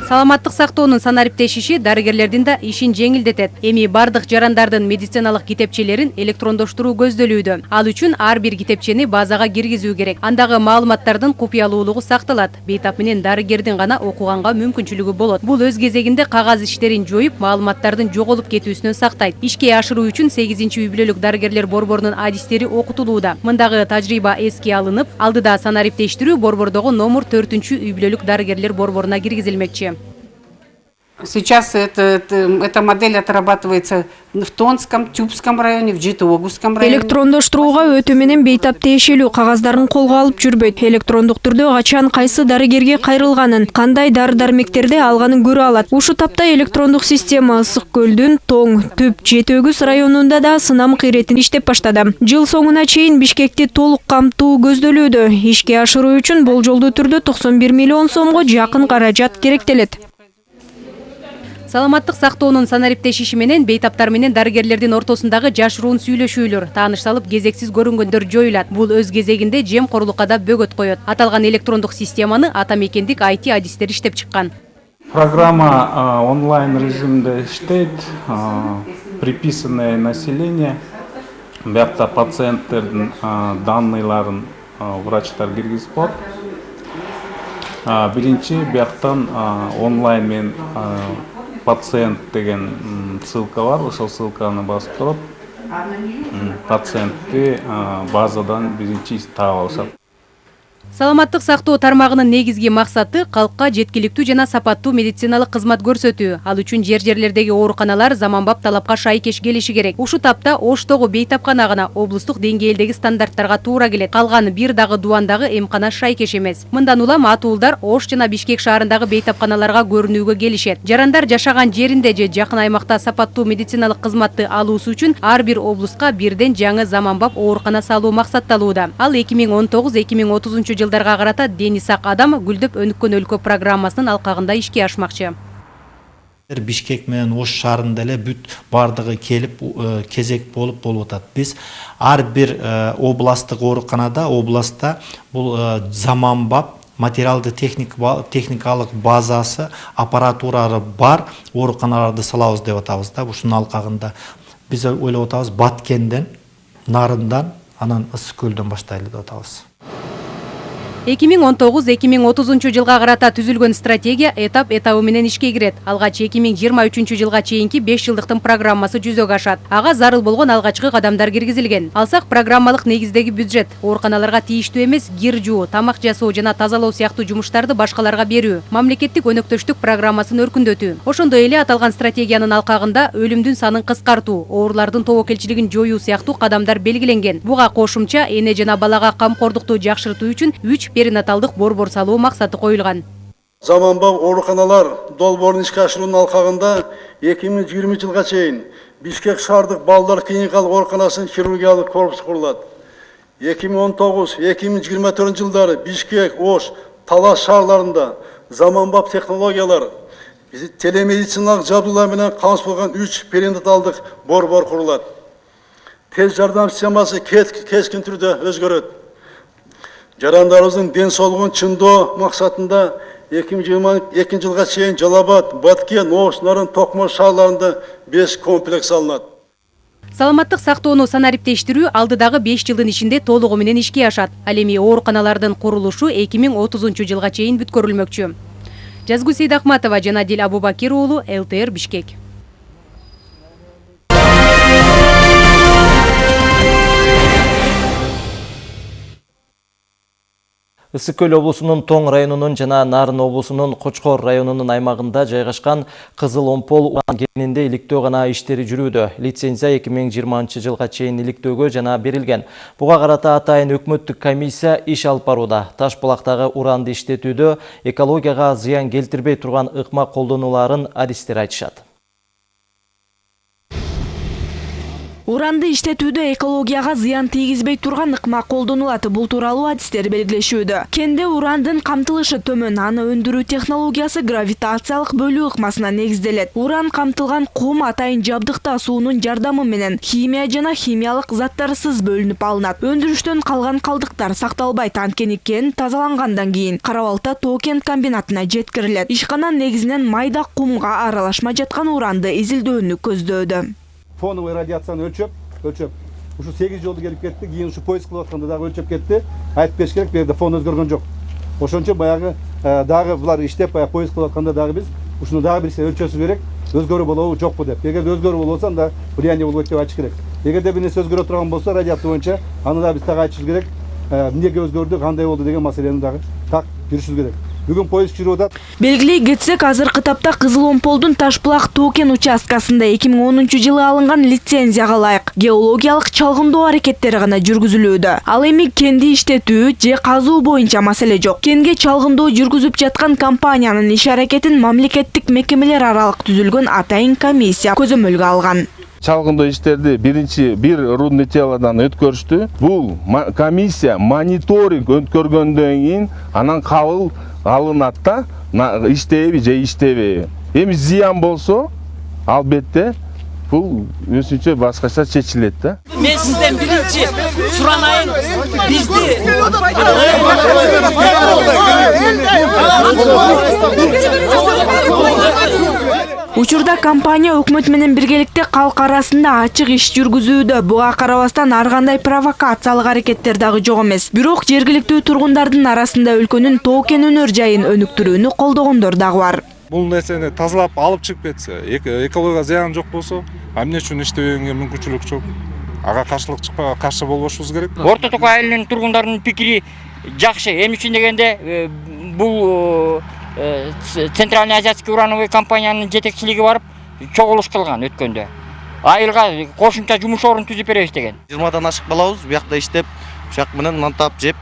Саламаттык сактоонун санариптешиши дарыгерлердин да ишин жеңилдетет. Эми бардык жарандардын медициналык китепчелерин электрондоштуруу көздөлүүдө. Ал үчүн ар бир китепчени базага киргизүү керек. Андагы маалыматтардын купуялуулугу сакталат. Бейтап менен дарыгердин гана окуганга мүмкүнчүлүгү болот. Бул өз кезегинде кагаз иштерин жоюп, маалыматтардын жоголуп кетүүсүнөн сактайт. Ишке ашыруу үчүн 8-үй бүлөлүк дарыгерлер борборунун адистери окутулууда. Мындагы тажрыйба эске алынып, алдыда санариптештирүү борбордогу номер 4-үй бүлөлүк дарыгерлер борборуна киргизилмекчи. Сейчас эта модель отрабатывается в Тонском, Тюбском районе, в Житоогузском районе. Электрондоштурууга өтүү менен бейтап тиешелүү кагаздарын колго алып жүрбөйт. Электрондук түрдө качан кайсы дарыгерге кайрылганын, кандай дары-дармектерди алганын көрө алат. Ушу тапта электрондук система Ысык көлдүн Тоң, Түп, Жетөөгүз районунда да сынамык иретин иштеп баштады. Жыл соңуна чейин Бишкекти толук камтуу көздөлүүдө. Ишке ашыруу үчүн болжолдуу түрдө 91 миллион сомго жакын каражат керектелет. Саламаттык сактоонун санариптешиши менен бейтаптар менен дарыгерлердин ортосундагы жашыруун сүйлөшүүлөр, тааныш салып кезексиз көрүнгөндөр жоюлат. Бул өз кезегинде жемкорлукка да бөгөт коет. Аталган электрондук системаны ата мекендик IT адистер иштеп чыккан. Программа онлайн режимде иштейт, приписанное население, биякта пациенттердин данныйларын врачтар киргизип коет. Биринчи бияктан онлайн мен пациент деген ссылка бар, ошол ссылканы басып туруп, пациентти базадан биринчи таап алышат. Саламаттык сактоо тармагынын негизги максаты калкка жеткиликтүү жана сапаттуу медициналык кызмат көрсөтүү. Ал үчүн жерлердеги ооруканалар заманбап талапка шайкеш келиши керек. Ушул тапта Оштогу бейтапкана гана облустук деңгээлдеги стандарттарга туура келет. Калган бир дагы Дубандагы эмкана шайкеш эмес. Мындан улам атуулдар Ош жана Бишкек шаарындагы бейтапканаларга көрүнүүгө келишет. Жарандар жашаган жеринде же жакын аймакта сапаттуу медициналык кызматты алуусу үчүн ар бир облуска бирден жаңы заманбап оорукана салуу максатталууда. Ал 2019-2030 жылдарга карата дени сак адам гүлдөп өнүккөн өлкө программасынын алкагында ишке ашмакчы. Бишкек менен Ош шаарында эле бүт бардыгы келип кезек болуп атат. Биз ар бир областтык ооруканада, областта бул заманбап материалды техникалык базасы, аппаратуралары бар ооруканаларды салабыз деп атабыз да. Ушунун алкагында биз ойлоп атабыз Баткенден, Нарындан, анан Ысык көлдөн баштайлы деп атабыз. 2019-2030 жылга карата түзүлгөн стратегия этап-этабы менен ишке кирет. Алгач 2023 жылга чейинки 5 жылдыктын программасы жүзөгө ашат. Ага зарыл болгон алгачкы кадамдар киргизилген. Алсак программалык негиздеги бюджет ооруканаларга тийиштүү эмес кир жуу, тамак жасоо жана тазалоо сыяктуу жумуштарды башкаларга берүү, мамлекеттик өнөктөштүк программасын өркүндөтүү. Ошондой эле аталган стратегиянын алкагында өлүмдүн санын кыскартуу, оорулардын тобокелчилигин жоюу сыяктуу кадамдар белгиленген. Буга кошумча эне жана балага камкордукту жакшыртуу үчүн 3 перинаталдык борбор салуу максаты коюлган. Заманбап ооруканалар долбоорун ишке ашыруунун алкагында 2020 жылга чейин Бишкек шаардык балдар клиникалык ооруканасынын хирургиялык корпусу курулат. 2019-2024 жылдары Бишкек, Ош, Талас шаарларында заманбап технологиялар, телемедициналык жабдуулар менен камсыздалган 3 перинаталдык борбор курулат. Тез жардам системасы кескин түрдө өзгөрөт. Жарандарыбыздын ден соолугун чыңдоо максатында 2022 жылга чейин Жалал Абад, Баткен, Ош, Нарын, Токмош шаарларында 5 комплекс салынат. Саламаттык сактоону санариптештирүү алдыдагы 5 жылдын ичинде толугу менен ишке ашат. Ал эми ооруканалардын курулушу 2030 жылга чейин бүткөрүлмөкчү. Жазгүл Сейдахматова жана Дил Абубакир уулу, ЛТР Бишкек. Ысык көл облусунун Тоң районунун жана Нарын облусунун Кочкор районунун аймагында жайгашкан Кызыл Омпол уран кенинде иликтөө гана иштери жүрүүдө. Лицензия 2020 жылга чейин иликтөөгө жана берилген. Буга карата атайын өкмөттүк комиссия иш алып барууда. Таш булактагы уранды иштетүүдө экологияга зыян келтирбей турган ыкма колдонуларын адистер айтышат. Уранды иштетүүдө экологияга зыян тийгизбей турган ыкма колдонулат. Бул тууралуу адистер белгилешүүдө. Кенде урандын камтылышы төмөн, аны өндүрүү технологиясы гравитациялык бөлүү ыкмасына негизделет. Уран камтылган кум атайын жабдыкта суунун жардамы менен химия жана химиялык заттарсыз бөлүнүп алынат. Өндүрүштөн калган калдыктар сакталбайт, анткени кен тазалангандан кийин Карабалта тоо кен комбинатына жеткирилет. Ишкана негизинен майда кумга аралашма жаткан уранды изилдөөнү көздөөдө. Фоновый радиацияны өлчөп, ушу 8 жолду келип кетти, кийин ушу поиск кылып атканда дагы өлчөп кетти. Айтып бериш керек, берде фон өзгөргөн жок. Ошончо баягы дагы булар иштеп баягы поиск кылып атканда дагы биз ушуну дагы бир өлчөсү керек, өзгөрүү болобу жокпу деп. Эгерде өзгөрүү болсо анда влияние болбойт деп айтыш керек. Эгерде бир нерсе өзгөрө турган болсо радиация боюнча аны да биз так айтышыбыз керек. Эмнеге өзгөрдү, кандай болду деген маселени дагы так жүрүшүбүз керек. Бүгүн поиск жүрүп атат. Белгилей кетсек, азыркы тапта Кызыл Омполдун Ташбулак тоо кен участкасында 2010 жылы алынган лицензияга ылайык геологиялык чалгындоо аракеттери гана жүргүзүлүүдө. Ал эми кенди иштетүү же казуу боюнча маселе жок. Кенге чалгындоо жүргүзүп жаткан компаниянын иш аракетин мамлекеттик мекемелер аралык түзүлгөн атайын комиссия көзөмөлгө алган. Чалгындоо иштерди бир рудный телодан өткөрүштү. Бул комиссия мониторинг өткөргөндөн кийин анан кабыл алынат да, иштейби же иштебейби. Эми зыян болсо, албетте бул өзүнчө башкача чечилет да. Мен сизден биринчи суранайын, бизди Учурда компания өкмөт менен биргеликте калк арасында ачык иш жүргүзүүдө. Буга карабастан ар кандай провокациялык аракеттер дагы жок эмес. Бирок жергиликтүү тургундардын арасында өлкөнүн тоо кен өнөр жайын өнүктүрүүнү колдогондор дагы бар. Бул нерсени тазалап алып чыгып кетсе, экологияга зыян жок болсо, эмне үчүн иштебегенге мүмкүнчүлүк жок. Ага каршы болбошубуз керек. Орто Токой айылынын тургундарынын пикири жакшы. Эмне үчүн дегенде бул Центральный Азиатский урановый компаниянын жетекчилиги барып чогулуш кылган өткөндө. Айылга кошумча жумуш орун түзүп беребиз деген. 20-дан ашык балабыз, буякта иштеп, ушак менен мантап жеп,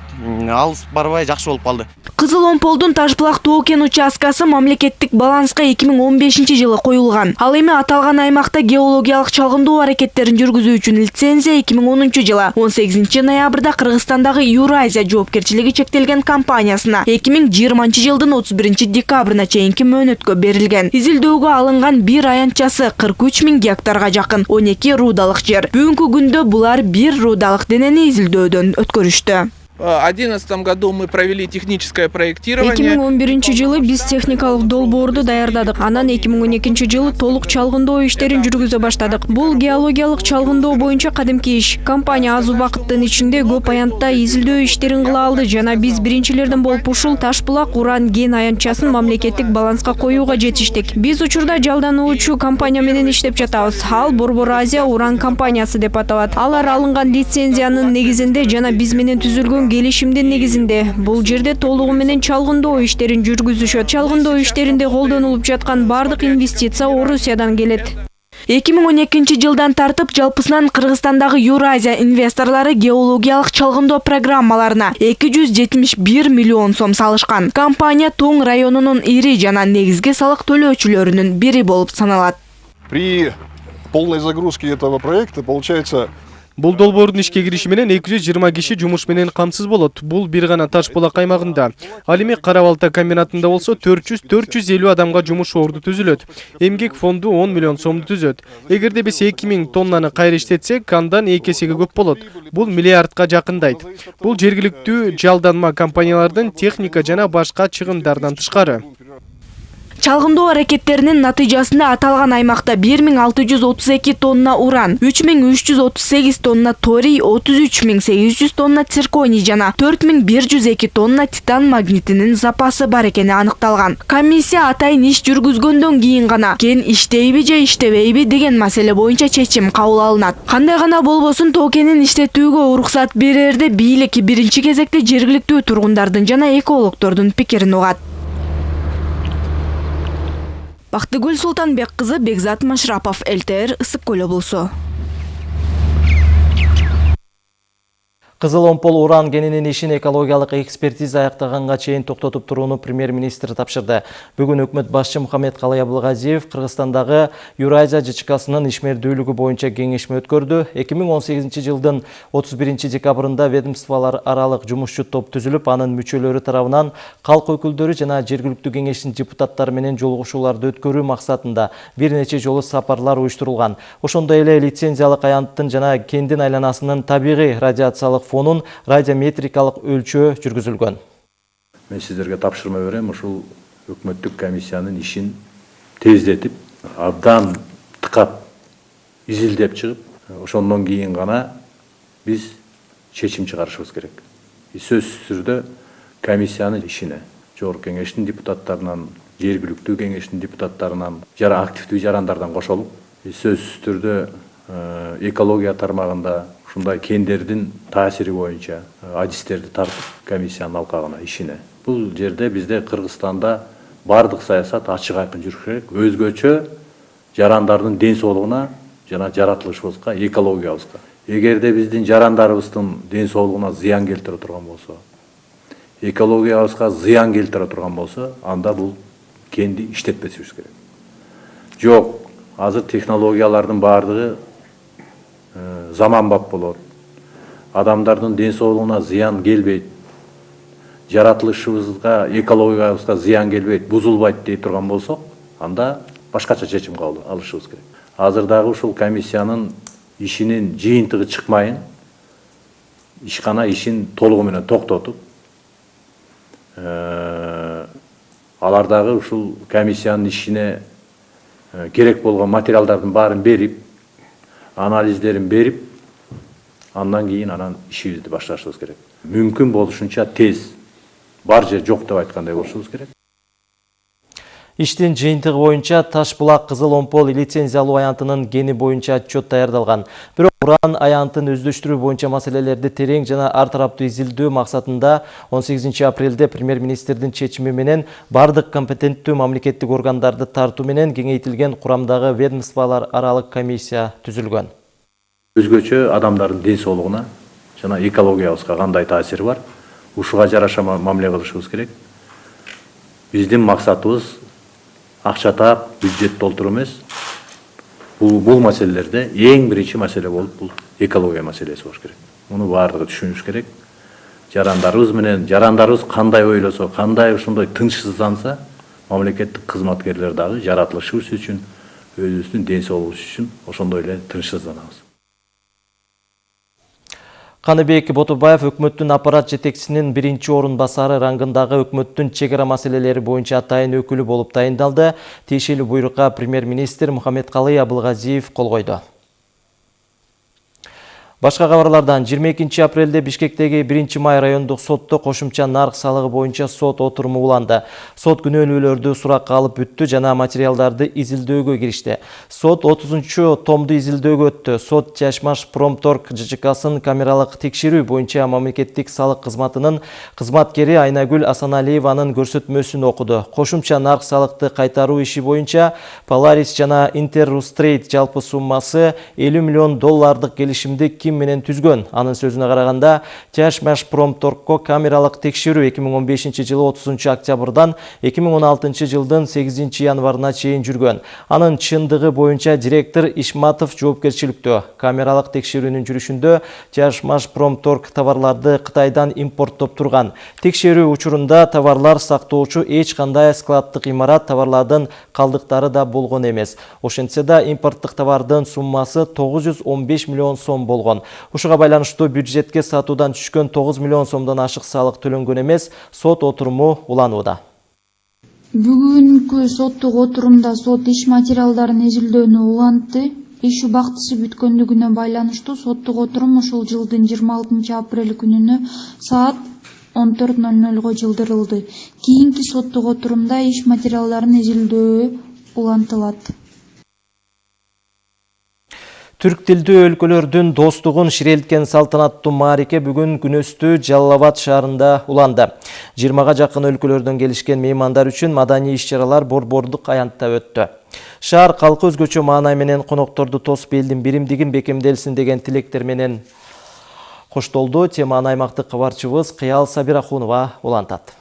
алыс барбай жакшы болуп калды. Кызыл Омполдун Ташбулак тоо кен участкасы мамлекеттик баланска 2015-жылы коюлган. Ал эми аталган аймакта геологиялык чалгындоо аракеттерин жүргүзүү үчүн лицензия 2010-жылы 18-ноябрда Кыргызстандагы Юразия жоопкерчилиги чектелген компаниясына 2020-жылдын 31-декабрына чейинки мөөнөткө берилген. Изилдөөгө алынган бир аянтчасы 43 000 гектарга жакын 12 рудалык жер. Бүгүнкү күндө булар бир рудалык денени изилдөөдөн өткөрүштү. В 2011 году мы провели техническое проектирование. 2011-жылы биз техникалык долбоорду даярдадык. Анан 2012-жылы толук чалгындоо иштерин жүргүзө баштадык. Бул геологиялык чалгындоо боюнча кадимки иш. Компания аз убакыттын ичинде көп аянтта изилдөө иштерин кыла алды жана биз биринчилерден болуп ушул Ташбулак уран кен аянтчасын мамлекеттик баланска коюуга жетиштик. Биз учурда жалдануучу компания менен иштеп жатабыз. Ал Борбор Азия уран компаниясы деп аталат. Алар алынган лицензиянын негизинде жана биз менен түзүлгөн келишимдин негизинде бул жерде толугу менен чалгындоо иштерин жүргүзүшөт. Чалгындоо иштеринде колдонулуп жаткан бардык инвестиция Орусиядан келет. 2012-жылдан тартып жалпысынан Кыргызстандагы Юразия инвесторлары геологиялык чалгындоо программаларына 271 миллион сом салышкан. Компания Тоң районунун ири жана негизги салык төлөөчүлөрүнүн бири болуп саналат. При полной загрузке этого проекта получается Бул долбоордун ишке кириши менен 220 киши жумуш менен камсыз болот. Бул бир гана Ташбулак аймагында. Ал эми Кара балта комбинатында болсо 400-450 адамга жумуш орду түзүлөт. Эмгек фонду 10 миллион сомду түзөт. Эгерде биз 2000 тоннаны кайра иштетсек, андан 2 эсеге көп болот. Бул миллиардка жакындайт. Бул жергиликтүү жалданма компаниялардын техника жана башка чыгымдардан тышкары. Чалгындоо аракеттеринин натыйжасында аталган аймакта 1632 тонна уран, 3338 тонна торий, 33800 тонна цирконий жана 4102 тонна титан магнитинин запасы бар экени аныкталган. Комиссия атайын иш жүргүзгөндөн кийин гана кен иштейби же иштебейби деген маселе боюнча чечим кабыл алынат. Кандай гана болбосун тоо кенин иштетүүгө уруксат берерде бийлик биринчи кезекте жергиликтүү тургундардын жана экологдордун пикирин угат. Бактыгүл Султанбек кызы, Бекзат Машрапов, ЛТР, Ысык Көл облусу. Кызыл Омпол уран кенинин ишин экологиялык экспертиза аяктаганга чейин токтотуп турууну премьер-министр тапшырды. Бүгүн өкмөт башчы Мухаммедкалый Абылгазиев Кыргызстандагы Юразия ЖЧКсынын ишмердүүлүгү боюнча кеңешме өткөрдү. 2018-жылдын 31-декабрында ведомстволор аралык жумушчу топ түзүлүп, анын мүчөлөрү тарабынан калк өкүлдөрү жана жергиликтүү кеңештин депутаттары менен жолугушууларды өткөрүү максатында бир нече жолу сапарлар уюштурулган. Ошондой эле лицензиялык аянттын жана кендин айланасынын табигый радиациялык фонун радиометрикалык өлчөө жүргүзүлгөн. Мен сиздерге тапшырма берем, ушул өкмөттүк комиссиянын ишин тездетип, абдан тыкап, изилдеп чыгып, ошондон кийин гана биз чечим чыгарышыбыз керек. Сөзсүз түрдө комиссиянын ишине жогорку кеңештин депутаттарынан, жергиликтүү кеңештин депутаттарынан, жара активдүү жарандардан кошолуп, сөзсүз түрдө экология тармагында ушундай кендердин таасири боюнча адистерди тартып комиссиянын алкагына ишине. Бул жерде бизде Кыргызстанда бардык саясат ачык айкын жүрүш керек. Өзгөчө жарандардын ден соолугуна жана жаратылышыбызга, экологиябызга. Эгерде биздин жарандарыбыздын ден соолугуна зыян келтире турган болсо, экологиябызга зыян келтире турган болсо, анда бул кенди иштетпесибиз керек. Жок, азыр технологиялардын бардыгы заманбап болот. Адамдардын ден соолугуна зыян келбейт. Жаратылышыбызга, экологиябызга зыян келбейт, бузулбайт дей турган болсок, анда башкача чечим кабыл алышыбыз керек. Азырдагы ушул комиссиянын ишинин жыйынтыгы чыкмайын, ишкана ишин толугу менен токтотуп, алардагы ушул комиссиянын ишине керек болгон материалдардын баарын берип, анализдерин берип, андан кийин ишибизди башташыбыз керек. Мүмкүн болушунча тез, бар же жок деп айткандай болушубуз керек. Иштин жыйынтыгы боюнча Таш-Булак Кызыл Омпол лицензиялуу аянтынын гени боюнча отчет даярдалган. Бирок уран аянтын өздөштүрүү боюнча маселелерди терең жана ар тараптуу изилдөө максатында 18 апрелде премьер-министрдин чечими менен бардык компетенттүү мамлекеттик органдарды тартуу менен кеңейтилген курамдагы ведомстволор аралык комиссия түзүлгөн. Өзгөчө адамдардын ден соолугуна жана экологиябызга кандай таасири бар? Ушуга жараша мамиле кылышыбыз керек. Биздин максатыбыз акча таап, бюджет толтуруу эмес. Бул маселелерде эң биринчи маселе болуп бул экология маселеси болуш керек. Муну баардыгы түшүнүш керек. Жарандарыбыз кандай ойлосо, кандай ушундай тынчсызданса, мамлекеттик кызматкерлер дагы жаратылышыбыз үчүн, өзүбүздүн ден соолугубуз үчүн ошондой эле тынчсызданабыз. Каныбек Ботубаев өкмөттүн аппарат жетекчисинин биринчи орун басары рангындагы өкмөттүн чек ара маселелери боюнча атайын өкүлү болуп тайындалды. Тиешелүү буйрукка премьер-министр Мухаммедкалый Абылгазиев кол койду. Башка кабарлардан 22 апрелде Бишкектеги 1 май райондук сотто кошумча нарк салыгы боюнча сот отуруму уланды. Сот күнөөлүүлөрдү суракка алып бүттү жана материалдарды изилдөөгө киришти. Сот 30 томду изилдөөгө өттү. Сот Чашмаш Промторг ЖЧКсын камералык текшерүү боюнча мамлекеттик салык кызматынын кызматкери Айнагүл Асаналиеванын көрсөтмөсүн окуду. Кошумча нарк салыкты кайтаруу иши боюнча Polaris жана Interrusтрейд жалпы суммасы $50 миллион келишимди ким менен түзгөн. Анын сөзүнө караганда, Чашмаш Промторгко камералык текшерүү 2015 жылы 30 октябрдан 2016 жылдын 8 январына чейин жүргөн. Анын чындыгы боюнча директор Ишматов жоопкерчиликтүү. Камералык текшерүүнүн жүрүшүндө Чашмаш Промторг товарларды Кытайдан импорттоп турган. Текшерүү учурунда товарлар сактоочу эч кандай складдык имарат, товарлардын калдыктары да болгон эмес. Ошентсе да импорттук товардын суммасы 915 миллион сом болгон. Ушуга байланыштуу бюджетке сатуудан түшкөн 9 миллион сомдон ашык салык төлөнгөн эмес. Сот отуруму уланууда. Бүгүнкү соттук отурумда сот иш материалдарын изилдөөнү улантты. Иш убактысы бүткөндүгүнө байланыштуу соттук отурум ушул жылдын 26 апрель күнүнө саат 14:00 жылдырылды. Кийинки соттук отурумда иш материалдарын изилдөө улантылат. Түрк тилдүү өлкөлөрдүн достугун ширелткен салтанаттуу маарике бүгүн күнөстүү Жалал-Абад шаарында уланды. 20-га жакын өлкөлөрдөн келишкен меймандар үчүн маданий иш-чаралар борбордук аянтта өттү. Шаар калкы өзгөчө маанай менен конокторду тосуп элдин биримдигин бекемделсин деген тилектер менен коштолду. Теманы аймактык кабарчыбыз Кыял Сабирахунова улантат.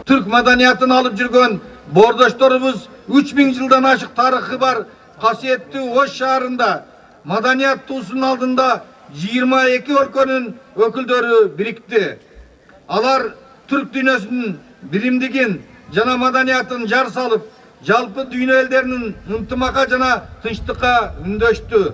Türk madaniyatını alıp жүргөн бордошторубуз 3000 жылдан ашык тарыхы бар касиеттүү Ош шаарында маданият туусунун алдында 22 өлкөнүн өкүлдөрү бирикти. Алар түрк дүйнөсүнүн биримдигин жана маданиятын жар салып, жалпы дүйнө элдеринин ынтымакка жана тынчтыкка үндөштү.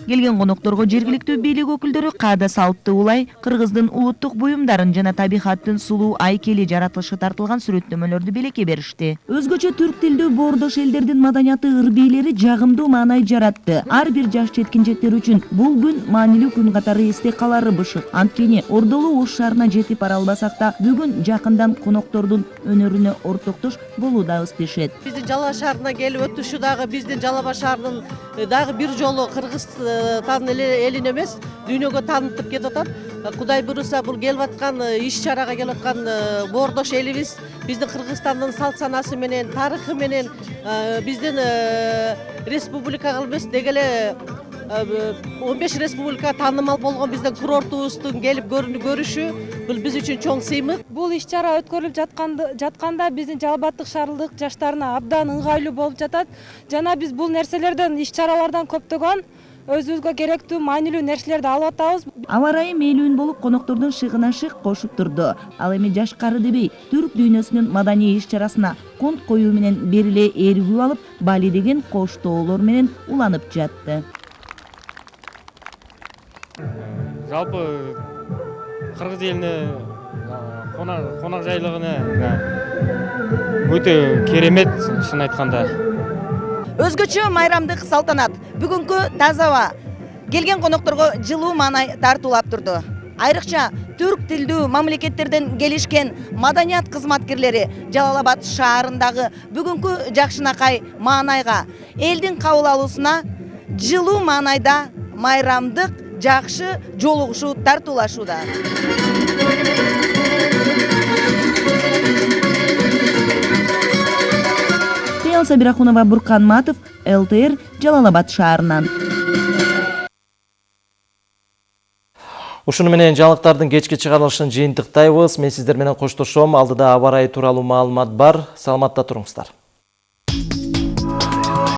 Келген конокторго жергиликтүү бийлик өкүлдөрү каада салыпты улай кыргыздын улуттук буюмдарын жана табигаттын сулуу айкели жаратылышы тартылган сүрөттөмөлөрдү белекке беришти. Өзгөчө түрк тилдүү боордош элдердин маданияты ыр бийлери жагымдуу маанай жаратты. Ар бир жаш жеткинчектер үчүн бул күн маанилүү күн катары эсте калары бышык. Анткени ордолуу Ош шаарына жетип бара албасак да, бүгүн жакындан коноктордун өнөрүнө ортоктош болуудабыз дешет. Биздин Жалал Абад шаарына келип өтүшү дагы биздин Жалал Абад шаарынын дагы бир жолу кыргыз элин эмес, дүйнөгө таанытып кетип атат. Кудай буйруса бул келип аткан иш-чарага келип аткан боордош элибиз биздин Кыргызстандын салт санасы менен, тарыхы менен биздин республикага эмес деги эле 15 республика таанымал болгон биздин курортубуздун келип көрүшү бул биз үчүн чоң сыймык. Бул иш-чара өткөрүлүп жатканда биздин Жалал Абадтык шаардык жаштарына абдан ыңгайлуу болуп жатат. Жана биз бул нерселерден, иш-чаралардан көптөгөн өзүбүзгө керектүү маанилүү нерселерди алып атабыз. Аба ырайы мээлүүн болуп коноктордун шыгына шык кошуп турду. Ал эми жашкары дебей түрк дүйнөсүнүн маданий иш-чарасына конт коюу менен бериле эригүү алып, бали деген коштоолор менен уланып жатты. Жалпы кыргыз элине конак жайлыгына өтө керемет, шын айтканда. Өзгөчө майрамдык салтанат бүгүнкү таза аба келген конокторго жылуу маанай тартуулап турду. Айрыкча түрк тилдүү мамлекеттерден келишкен маданият кызматкерлери Жалал-Абад шаарындагы бүгүнкү жакшынакай маанайга, элдин кабыл алуусуна жылуу маанайда майрамдык жакшы жолугушуу тартуулашууда. Сабирахунова, Буркан Матов, ЛТР, Жалал-Абад шаарынан. Ушуну менен жаңылыктардын кечки чыгарылышын жыйынтыктайбыз. Мен сиздер менен коштошом. Алдыда аба ырайы тууралуу маалымат бар. Саламатта туруңуздар.